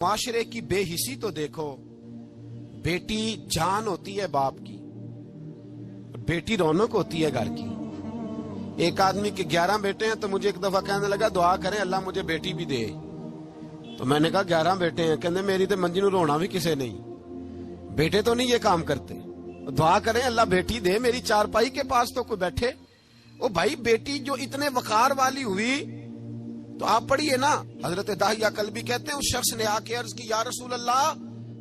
माशरे की बेहिसी तो देखो। बेटी जान होती है बाप की, बेटी रौनक होती है घर की। एक आदमी के 11 बेटे हैं तो मुझे एक दफा कहने लगा दुआ करें अल्लाह मुझे बेटी भी दे। तो मैंने कहा 11 बेटे हैं, कहने मेरी तो मंजी नूं रोना भी किसे नहीं, बेटे तो नहीं ये काम करते, दुआ करें अल्लाह बेटी दे, मेरी चारपाई के पास तो कोई बैठे। ओ भाई बेटी जो इतने वकार वाली हुई तो आप पढ़िए ना, हजरत दाहिया कल्बी कहते हैं उस शख्स ने आके अर्ज की या रसूल अल्लाह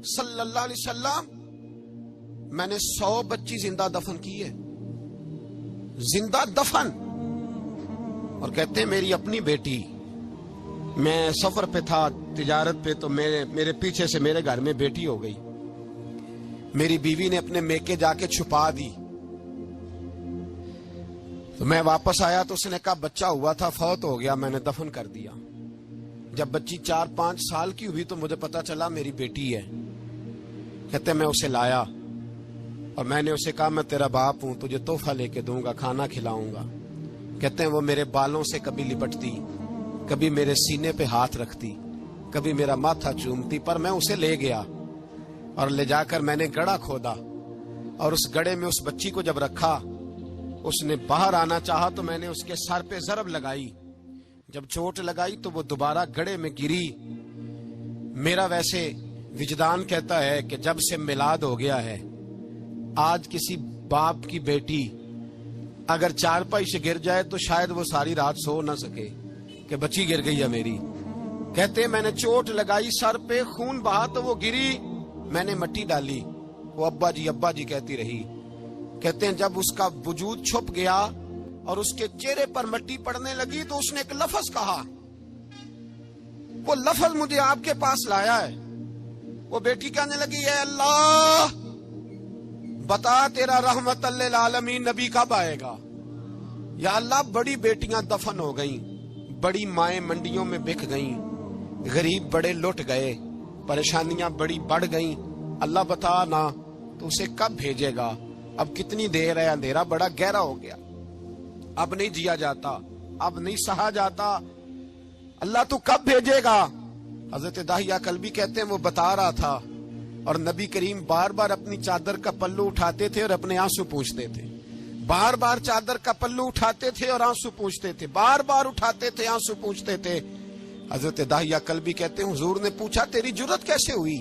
सल्लल्लाहु अलैहि वसल्लम मैंने 100 बच्ची जिंदा दफन की है, जिंदा दफन। और कहते हैं मेरी अपनी बेटी, मैं सफर पे था तिजारत पे, तो मेरे पीछे से मेरे घर में बेटी हो गई, मेरी बीवी ने अपने मेके जाके छुपा दी। तो मैं वापस आया तो उसने कहा बच्चा हुआ था, फौत हो गया, मैंने दफन कर दिया। जब बच्ची 4-5 साल की हुई तो मुझे पता चला मेरी बेटी है। कहते मैं उसे लाया और मैंने उसे कहा मैं तेरा बाप हूं, तुझे तोहफा लेके दूंगा, खाना खिलाऊंगा। कहते हैं वो मेरे बालों से कभी लिपटती, कभी मेरे सीने पे हाथ रखती, कभी मेरा माथा चूमती, पर मैं उसे ले गया और ले जाकर मैंने गड्ढा खोदा और उस गड्ढे में उस बच्ची को जब रखा, उसने बाहर आना चाहा तो मैंने उसके सर पे जरब लगाई। जब चोट लगाई तो वो दोबारा गड्ढे में गिरी। मेरा वैसे विजदान कहता है कि जब से मिलाद हो गया है, आज किसी बाप की बेटी अगर चारपाई से गिर जाए तो शायद वो सारी रात सो ना सके कि बच्ची गिर गई है मेरी। कहते मैंने चोट लगाई सर पे, खून बहा तो वो गिरी, मैंने मिट्टी डाली, वो अब्बा जी कहती रही। कहते हैं जब उसका वजूद छुप गया और उसके चेहरे पर मिट्टी पड़ने लगी तो उसने एक लफ्ज कहा, वो लफ्ज मुझे आपके पास लाया है। वो बेटी कहने लगी है अल्लाह बता तेरा रहमत लिल आलमीन नबी कब आएगा। या अल्लाह बड़ी बेटियां दफन हो गईं, बड़ी माएं मंडियों में बिक गईं, गरीब बड़े लुट गए, परेशानियां बड़ी बढ़ गईं, अल्लाह बता ना तो उसे कब भेजेगा। अब कितनी देर है, अंधेरा बड़ा गहरा हो गया, अब नहीं जिया जाता, अब नहीं सहा जाता, अल्लाह तू कब भेजेगा। हजरत दाहिया कल्बी कहते हैं वो बता रहा था और नबी करीम बार बार अपनी चादर का पल्लू उठाते थे और अपने आंसू पूंछते थे, बार बार चादर का पल्लू उठाते थे और आंसू पूंछते थे, बार बार उठाते थे आंसू पूंछते थे। हजरत दाहिया कल्बी कहते हैं हुजूर ने पूछा तेरी जुर्रत कैसे हुई।